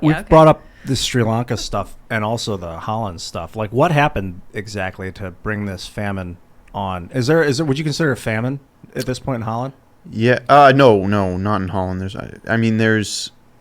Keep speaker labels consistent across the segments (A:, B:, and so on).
A: We've brought up the Sri Lanka stuff and also the Holland stuff. Like, what happened exactly to bring this famine on? Is there? Would you consider a famine at this point in Holland?
B: Yeah. No, not in Holland.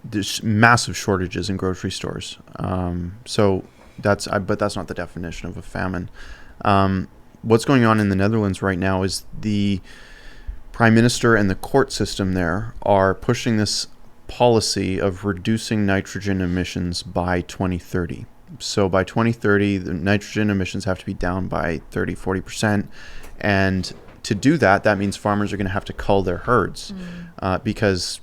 B: There's massive shortages in grocery stores. But that's not the definition of a famine. What's going on in the Netherlands right now is the Prime Minister and the court system there are pushing this policy of reducing nitrogen emissions by 2030. So by 2030, the nitrogen emissions have to be down by 30-40%. And to do that, that means farmers are going to have to cull their herds because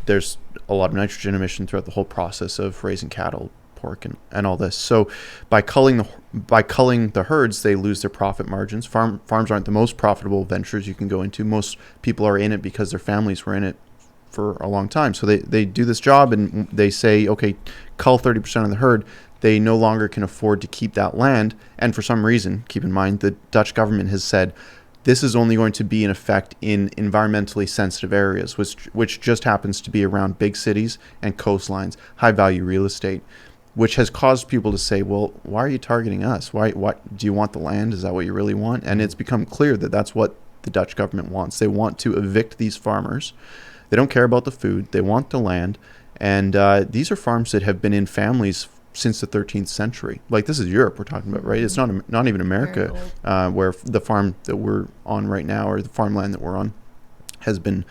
B: there's a lot of nitrogen emission throughout the whole process of raising cattle, pork, and all this. So by culling the herds, they lose their profit margins. Farms aren't the most profitable ventures you can go into. Most people are in it because their families were in it for a long time. So they do this job and they say, okay, cull 30% of the herd. They no longer can afford to keep that land. And for some reason, keep in mind, the Dutch government has said this is only going to be in effect in environmentally sensitive areas, which just happens to be around big cities and coastlines, high value real estate, which has caused people to say, well, why are you targeting us? Why do you want the land? Is that what you really want? And it's become clear that that's what the Dutch government wants. They want to evict these farmers. They don't care about the food. They want the land. And these are farms that have been in families since the 13th century. Like, this is Europe we're talking about, right? It's not even America, where the farm that we're on right now, or the farmland that we're on, has been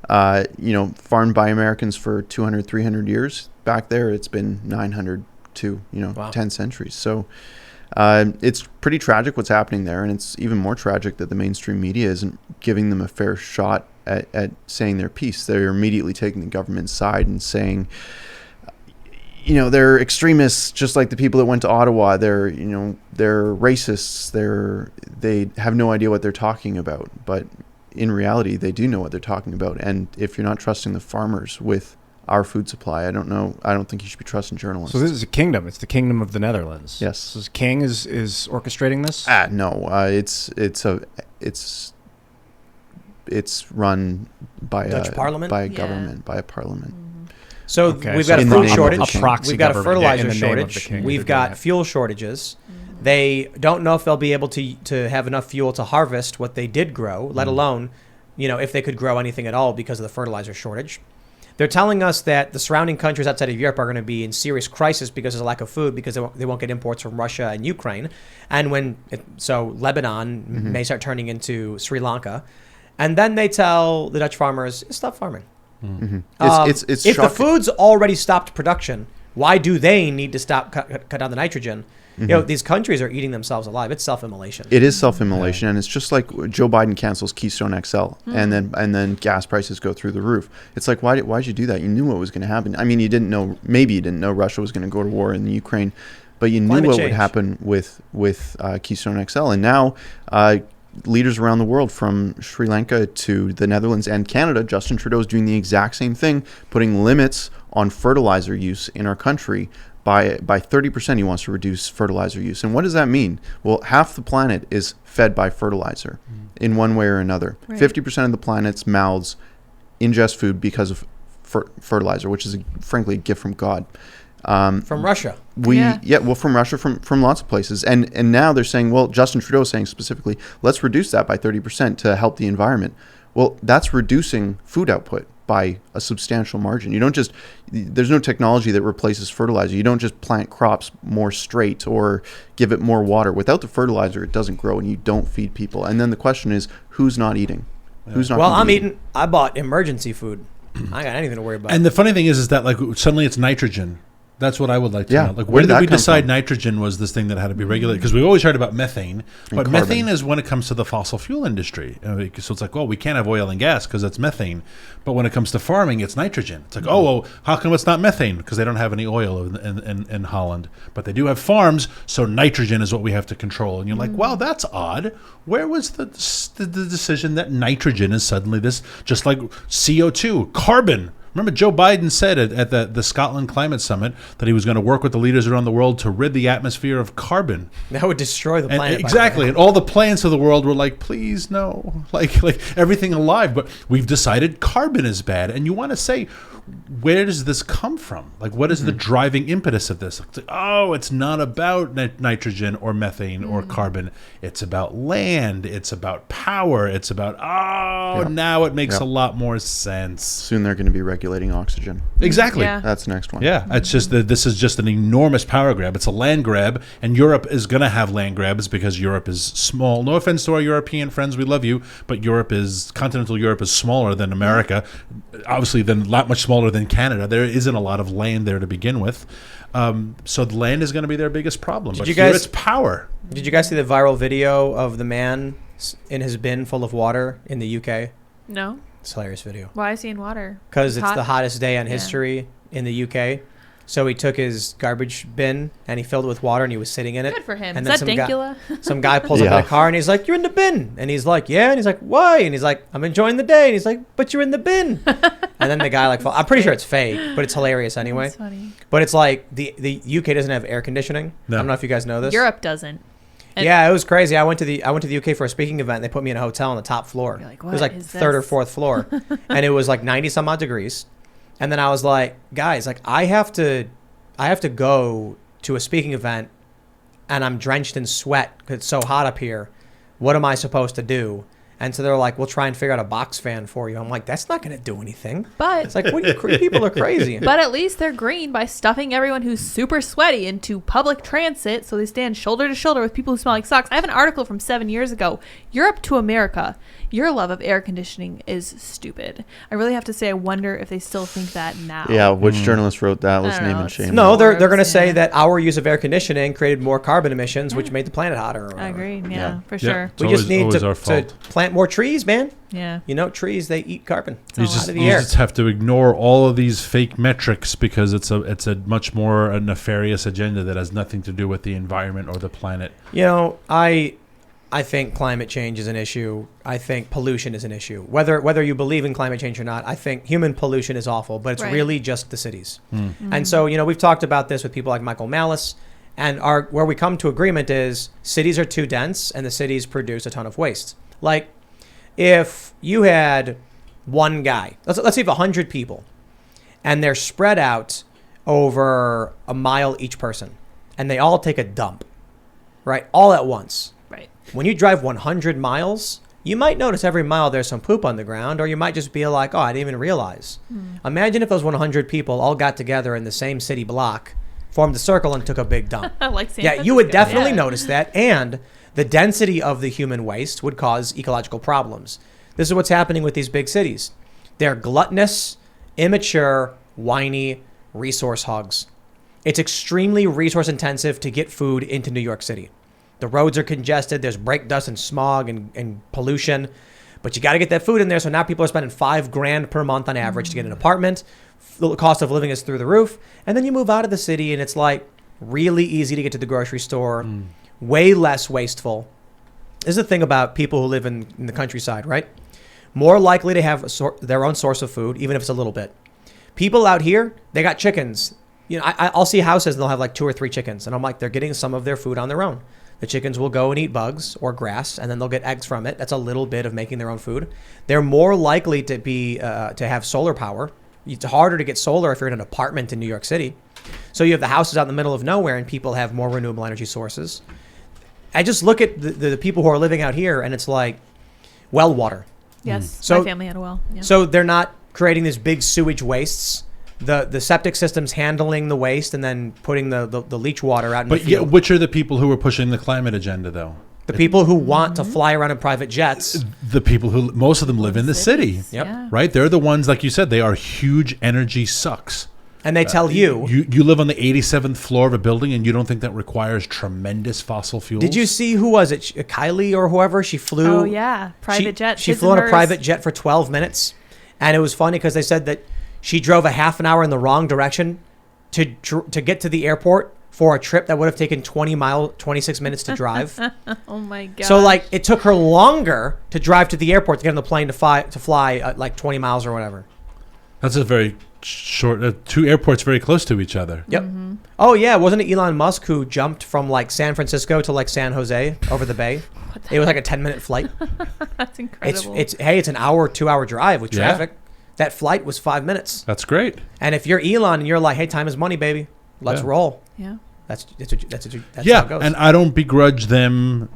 B: farmed by Americans for 200, 300 years. Back there, it's been 900 to 10 centuries. So it's pretty tragic what's happening there, and it's even more tragic that the mainstream media isn't giving them a fair shot at saying their piece. They're immediately taking the government's side and saying, they're extremists, just like the people that went to Ottawa. They're racists. They have no idea what they're talking about. But in reality, they do know what they're talking about. And if you're not trusting the farmers with our food supply, I don't think you should be trusting journalists.
A: So this is a kingdom. It's the kingdom of the Netherlands.
B: Yes.
A: So King is orchestrating this?
B: No. It's run by
C: Dutch parliament?
B: By a government, by a parliament.
C: So we've got a food shortage. We've got a fertilizer shortage. We've got fuel shortages. They don't know if they'll be able to have enough fuel to harvest what they did grow, let alone, if they could grow anything at all because of the fertilizer shortage. They're telling us that the surrounding countries outside of Europe are going to be in serious crisis because of a lack of food, because they won't get imports from Russia and Ukraine. And Lebanon may start turning into Sri Lanka. And then they tell the Dutch farmers, stop farming.
B: Mm-hmm. It's
C: if
B: shocking.
C: the food's already stopped production, why do they need to cut down the nitrogen? These countries are eating themselves alive. It's self-immolation.
B: It is self-immolation, and it's just like Joe Biden cancels Keystone XL, and then gas prices go through the roof. It's like, why'd you do that? You knew what was going to happen. I mean, maybe you didn't know Russia was going to go to war in the Ukraine, but you knew what would happen with Keystone XL, and now leaders around the world, from Sri Lanka to the Netherlands and Canada, Justin Trudeau is doing the exact same thing, putting limits on fertilizer use in our country. By 30%, he wants to reduce fertilizer use. And what does that mean? Well, half the planet is fed by fertilizer in one way or another. Right. 50% of the planet's mouths ingest food because of fertilizer, which is frankly a gift from God.
C: From Russia.
B: From Russia, from lots of places. And now they're saying, well, Justin Trudeau is saying specifically, let's reduce that by 30% to help the environment. Well, that's reducing food output by a substantial margin. There's no technology that replaces fertilizer. You don't just plant crops more straight or give it more water. Without the fertilizer, it doesn't grow, and you don't feed people. And then the question is, who's not eating? Yeah. Who's not?
C: Well, I'm eating. I bought emergency food. I ain't got anything to worry about.
D: And the funny thing is that suddenly it's nitrogen. That's what I would like to know. Like, when did we decide nitrogen was this thing that had to be regulated? Because we've always heard about methane, but methane is when it comes to the fossil fuel industry. So it's like, well, we can't have oil and gas because that's methane. But when it comes to farming, it's nitrogen. It's like, how come it's not methane? Because they don't have any oil in Holland. But they do have farms, so nitrogen is what we have to control. And you're like, wow, that's odd. Where was the decision that nitrogen is suddenly this, just like CO2, carbon? Remember, Joe Biden said at the Scotland Climate Summit that he was going to work with the leaders around the world to rid the atmosphere of carbon.
C: That would destroy the planet.
D: Exactly. And all the plants of the world were like, please, no. Like everything alive. But we've decided carbon is bad. And you want to say, where does this come from? Like, what is the driving impetus of this? Like, oh, it's not about nitrogen or methane or carbon. It's about land. It's about power. It's about, now it makes a lot more sense.
B: Soon they're going to be regulating oxygen.
D: Exactly.
E: Yeah.
B: That's the next one.
D: Yeah, it's just that this is just an enormous power grab. It's a land grab, and Europe is going to have land grabs because Europe is small. No offense to our European friends, we love you, but continental Europe is smaller than America. Obviously, a lot much smaller than Canada. There isn't a lot of land there to begin with. So the land is going to be their biggest problem. But here it's power.
C: Did you guys see the viral video of the man in his bin full of water in the UK?
E: No.
C: It's a hilarious video.
E: Why is he in water?
C: Because it's the hottest day on history in the UK. So he took his garbage bin and he filled it with water and he was sitting in it.
E: Good for him.
C: And
E: Is
C: then
E: that Dinkula?
C: Some guy pulls up in a car and he's like, "You're in the bin." And he's like, "Yeah." And he's like, "Why?" And he's like, "I'm enjoying the day." And he's like, "But you're in the bin." And then the guy I'm pretty sure it's fake, but it's hilarious anyway.
E: That's funny.
C: But it's like the UK doesn't have air conditioning.
D: No.
C: I don't know if you guys know this.
E: Europe doesn't.
C: Yeah, it was crazy. I went to the UK for a speaking event. They put me in a hotel on the top floor.
E: You're like,
C: it was
E: what
C: like
E: is
C: third or
E: this?
C: fourth floor, and it was like 90 some odd degrees. And then I was like, guys, like I have to go to a speaking event, and I'm drenched in sweat because it's so hot up here. What am I supposed to do? And so they're like, "We'll try and figure out a box fan for you." I'm like, "That's not going to do anything."
E: But
C: It's like, people are crazy.
E: But at least they're green by stuffing everyone who's super sweaty into public transit, so they stand shoulder to shoulder with people who smell like socks. I have an article from 7 years ago. Europe to America. Your love of air conditioning is stupid. I really have to say, I wonder if they still think that now.
B: Yeah, which journalist wrote that? Let's
E: I don't
B: name
E: know,
B: and
E: it's-
B: shame.
C: No, they're going to
E: Yeah.
C: say that our use of air conditioning created more carbon emissions, which made the planet hotter. Or
E: I
C: whatever.
E: agree. Yeah,
B: Yeah.
E: for
D: Yeah.
E: sure.
D: It's
C: We just need
D: always our
C: to
D: fault.
C: plant more trees, man.
E: Yeah.
C: You know, trees, they eat carbon
D: You
C: out
D: just,
C: of the air.
D: have to ignore all of these fake metrics because it's a much more a nefarious agenda that has nothing to do with the environment or the planet.
C: You know, I think climate change is an issue. I think pollution is an issue. Whether you believe in climate change or not, I think human pollution is awful, but it's
E: Right.
C: really just the cities. And so, you know, we've talked about this with people like Michael Malice, and where we come to agreement is cities are too dense and the cities produce a ton of waste. Like, if you had one guy, let's say you have 100 people, and they're spread out over a mile each person, and they all take a dump, right, all at once.
E: Right.
C: When you drive 100 miles, you might notice every mile there's some poop on the ground, or you might just be like, "Oh, I didn't even realize." Imagine if those 100 people all got together in the same city block, formed a circle, and took a big dump.
E: Like San
C: Yeah, you would
E: Francisco.
C: definitely
E: Yeah.
C: notice that, and the density of the human waste would cause ecological problems. This is what's happening with these big cities. They're gluttonous, immature, whiny resource hogs. It's extremely resource intensive to get food into New York City. The roads are congested, there's brake dust and smog and pollution, but you got to get that food in there. So now people are spending $5,000 per month on average to get an apartment. The cost of living is through the roof. And then you move out of the city and it's like really easy to get to the grocery store, way less wasteful. This is the thing about people who live in the countryside, right? More likely to have their own source of food, even if it's a little bit. People out here, they got chickens. You know, I'll see houses and they'll have like 2 or 3 chickens. And I'm like, they're getting some of their food on their own. The chickens will go and eat bugs or grass, and then they'll get eggs from it. That's a little bit of making their own food. They're more likely to be to have solar power. It's harder to get solar if you're in an apartment in New York City. So you have the houses out in the middle of nowhere, and people have more renewable energy sources. I just look at the people who are living out here, and it's like well water.
E: Yes.
C: So-
E: my family had a well. Yeah.
C: So they're not creating these big sewage wastes. The septic system's handling the waste and then putting the leach water out in the
D: But yeah,
C: field.
D: which are the people who are pushing the climate agenda, though?
C: The people who want to fly around in private jets.
D: The people who, most of them live in the city,
C: Yep.
E: Yeah.
D: right? They're the ones, like you said, they are huge energy sucks.
C: And they tell you.
D: You live on the 87th floor of a building and you don't think that requires tremendous fossil fuels?
C: Did you see, who was it? Kylie or whoever? She flew.
E: Oh, yeah. Private jet.
C: She
E: his
C: flew
E: and
C: on a
E: hers.
C: private jet for 12 minutes. And it was funny because they said that she drove a half an hour in the wrong direction to get to the airport for a trip that would have taken 26 minutes to drive.
E: Oh, my God.
C: So, like, it took her longer to drive to the airport to get on the plane to fly like 20 miles or whatever.
D: That's a very short, 2 airports very close to each other.
C: Yep. Oh, yeah. Wasn't it Elon Musk who jumped from, like, San Francisco to, like, San Jose over the bay? It was like a 10-minute flight.
E: That's incredible.
C: It's an hour, 2-hour drive with
D: Yeah.
C: traffic. That flight was 5 minutes.
D: That's great.
C: And if you're Elon and you're like, hey, time is money, baby. Let's roll.
E: Yeah.
C: That's how it goes.
D: And I don't begrudge them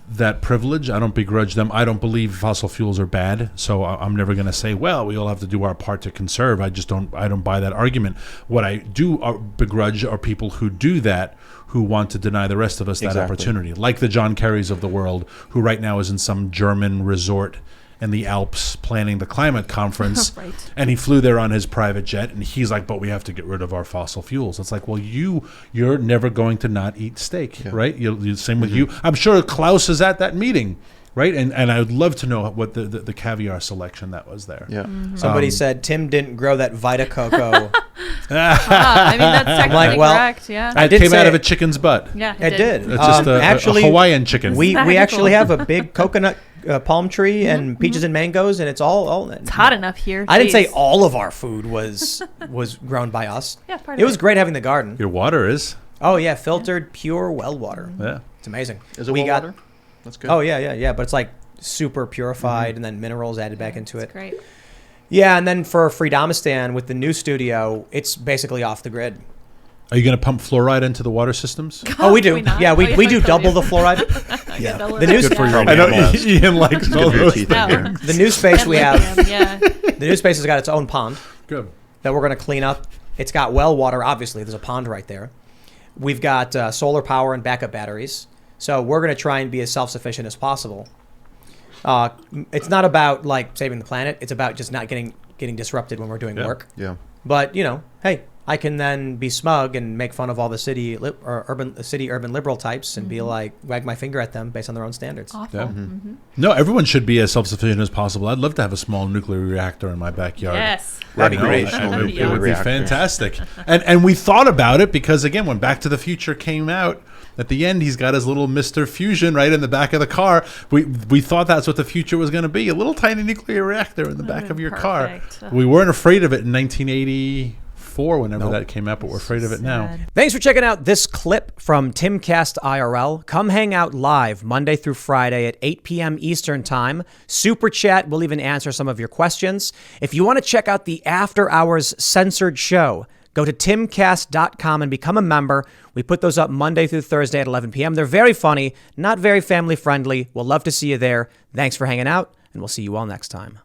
D: that privilege. I don't begrudge them. I don't believe fossil fuels are bad. So I'm never going to say, well, we all have to do our part to conserve. I don't buy that argument. What I do begrudge are people who do that, who want to deny the rest of us that opportunity. Like the John Kerrys of the world, who right now is in some German resort in the Alps planning the climate conference.
E: Right.
D: And he flew there on his private jet, and he's like, but we have to get rid of our fossil fuels. It's like, well, you're never going to not eat steak, right? Same with you. I'm sure Klaus is at that meeting, right? And I would love to know what the caviar selection that was there.
B: Yeah.
C: Mm-hmm. Somebody said Tim didn't grow that Vita Coco.
E: I mean, that's technically correct. Yeah.
D: It came out of a chicken's butt.
E: Yeah,
C: it did.
D: It's just a Hawaiian chicken.
C: We actually have a big coconut palm tree and peaches and mangoes, and it's all
E: it's hot enough here.
C: I didn't say all of our food was grown by us.
E: Yeah, part of
C: it was great having the garden.
D: Your water is.
C: Oh yeah, filtered pure well water.
D: Yeah,
C: it's amazing.
B: Is it well water? That's good.
C: Oh yeah. But it's like super purified, and then minerals added back into it.
E: Great.
C: Yeah, and then for Freedomistan with the new studio, it's basically off the grid.
D: Are you going to pump fluoride into the water systems?
C: Oh, we do. We do double the fluoride.
B: Yeah.
C: The new
B: good for your
D: I know Ian likes all those things.
C: The new space we have. The new space has got its own pond.
D: Good.
C: That we're going to clean up. It's got well water. Obviously, there's a pond right there. We've got solar power and backup batteries. So we're going to try and be as self-sufficient as possible. It's not about like saving the planet. It's about just not getting disrupted when we're doing work.
B: Yeah.
C: But hey, I can then be smug and make fun of all the city urban liberal types and be like, wag my finger at them based on their own standards.
E: Awful.
D: Yeah. No, everyone should be as self-sufficient as possible. I'd love to have a small nuclear reactor in my backyard.
E: Yes.
C: That'd be great.
D: It would be fantastic. And we thought about it because, again, when Back to the Future came out, at the end, he's got his little Mr. Fusion right in the back of the car. We thought that's what the future was going to be, a little tiny nuclear reactor in the back of your car. We weren't afraid of it in 1984 whenever that came out, but we're afraid of it now.
C: Thanks for checking out this clip from Timcast IRL. Come hang out live Monday through Friday at 8 p.m. Eastern Time. Super Chat will even answer some of your questions. If you want to check out the After Hours Censored Show, go to timcast.com and become a member. We put those up Monday through Thursday at 11 p.m. They're very funny, not very family friendly. We'll love to see you there. Thanks for hanging out, and we'll see you all next time.